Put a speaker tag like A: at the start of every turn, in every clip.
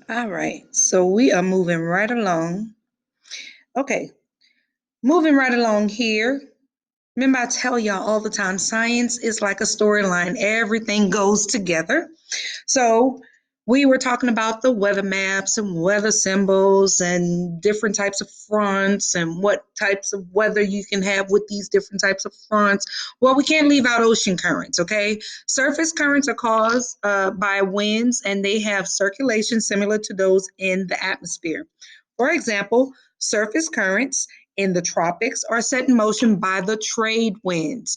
A: All right, so we are moving right along. Okay, moving right along here. Remember, I tell y'all all the time science is like a storyline, everything goes together. So, we were talking about the weather maps and weather symbols and different types of fronts and what types of weather you can have with these different types of fronts. Well, we can't leave out ocean currents, okay? Surface currents are caused by winds and they have circulation similar to those in the atmosphere. For example, surface currents in the tropics are set in motion by the trade winds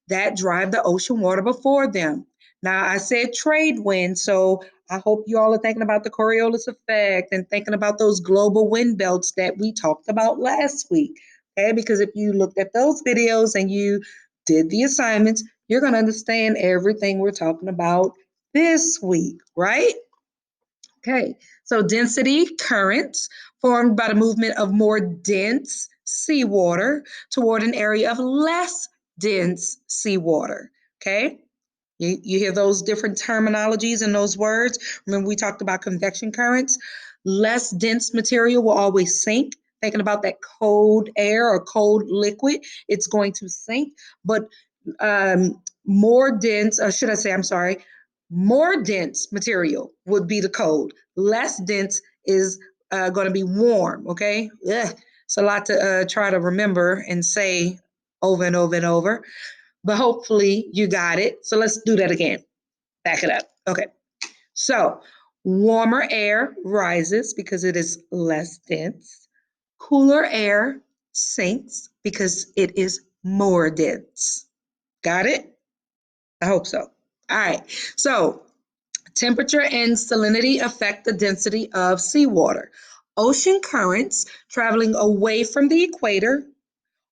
A: that drive the ocean water before them. Now, I said trade winds, so I hope you all are thinking about the Coriolis effect and thinking about those global wind belts that we talked about last week. Okay, because if you looked at those videos and you did the assignments, you're going to understand everything we're talking about this week, right? Okay, so density currents formed by the movement of more dense seawater toward an area of less dense seawater. Okay, you hear those different terminologies and those words. Remember, we talked about convection currents. Less dense material will always sink. Thinking about that cold air or cold liquid, it's going to sink. But more dense, or should I say, I'm sorry, more dense material would be the cold. Less dense is going to be warm. Okay, ugh. It's a lot to try to remember and say over and over and over, but hopefully you got it. So let's do that again. Back it up. Okay. So warmer air rises because it is less dense. Cooler air sinks because it is more dense. Got it? I hope so. All right. So temperature and salinity affect the density of seawater. Ocean currents traveling away from the equator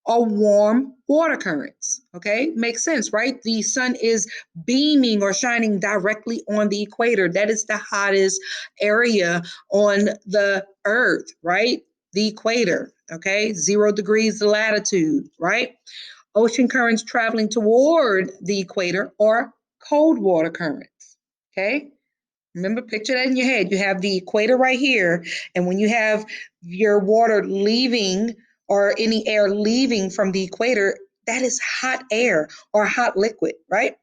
A: are warm water currents. Okay, makes sense, right? The sun is beaming or shining directly on the equator. That is the hottest area on the earth, right? The equator. Okay, 0 degrees latitude, right? Ocean currents traveling toward the equator are cold water currents. Okay, remember, picture that in your head. You have the equator right here, and when you have your water leaving or any air leaving from the equator, that is hot air or hot liquid, right?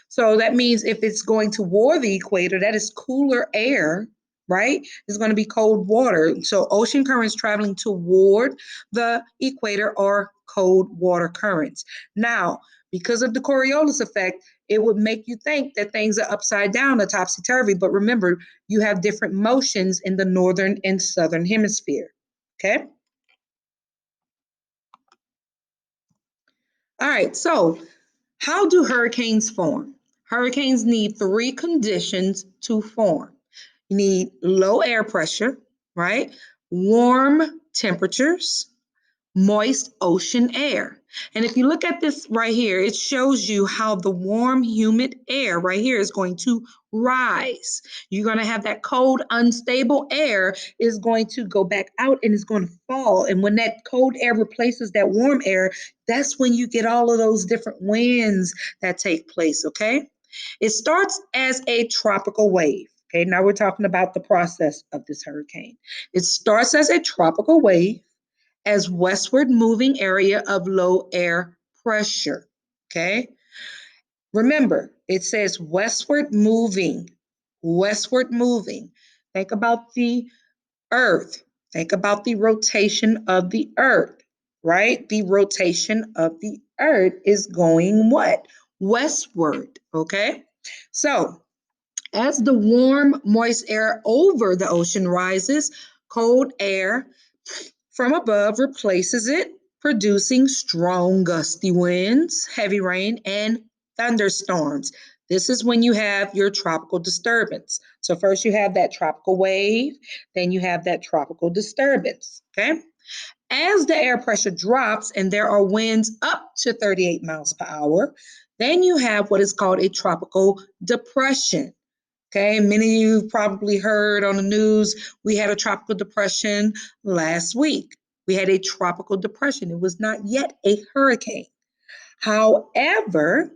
A: So that means if it's going toward the equator, that is cooler air, right? It's going to be cold water. So ocean currents traveling toward the equator are cold water currents. Now, because of the Coriolis effect, it would make you think that things are upside down or topsy turvy. But remember, you have different motions in the northern and southern hemisphere. Okay. All right. So, how do hurricanes form? Hurricanes need three conditions to form. You need low air pressure, right? Warm temperatures, moist ocean air. And if you look at this right here, it shows you how the warm, humid air right here is going to rise. You're going to have that cold, unstable air is going to go back out and it's going to fall. And when that cold air replaces that warm air, that's when you get all of those different winds that take place, okay? It starts as a tropical wave. Okay, now we're talking about the process of this hurricane. It starts as a tropical wave as westward moving area of low air pressure. Okay. Remember, it says westward moving, westward moving. Think about the earth. Think about the rotation of the earth, right? The rotation of the earth is going what? Westward. Okay. So as the warm, moist air over the ocean rises, cold air from above replaces it, producing strong gusty winds, heavy rain, and thunderstorms. This is when you have your tropical disturbance. So, first you have that tropical wave, then you have that tropical disturbance. Okay. As the air pressure drops and there are winds up to 38 miles per hour, then you have what is called a tropical depression. Okay, many of you probably heard on the news we had a tropical depression last week. We had a tropical depression. It was not yet a hurricane. However,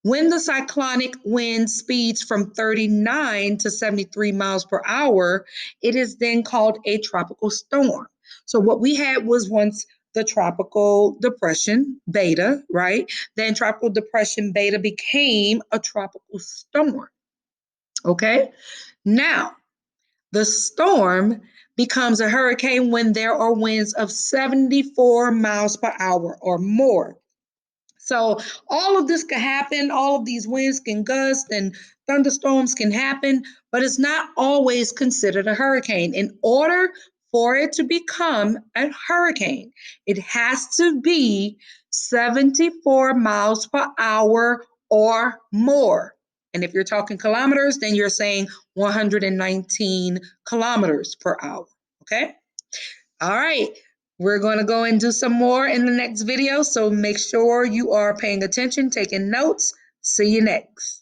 A: When the cyclonic wind speeds from 39 to 73 miles per hour, it is then called a tropical storm. So what we had was once the tropical depression beta, right? Then tropical depression beta became a tropical storm. Okay? Now, the storm becomes a hurricane when there are winds of 74 miles per hour or more. So all of this can happen. All of these winds can gust and thunderstorms can happen, but it's not always considered a hurricane. In order for it to become a hurricane, it has to be 74 miles per hour or more. And if you're talking kilometers, then you're saying 119 kilometers per hour. Okay? All right. We're going to go and do some more in the next video. So make sure you are paying attention, taking notes. See you next.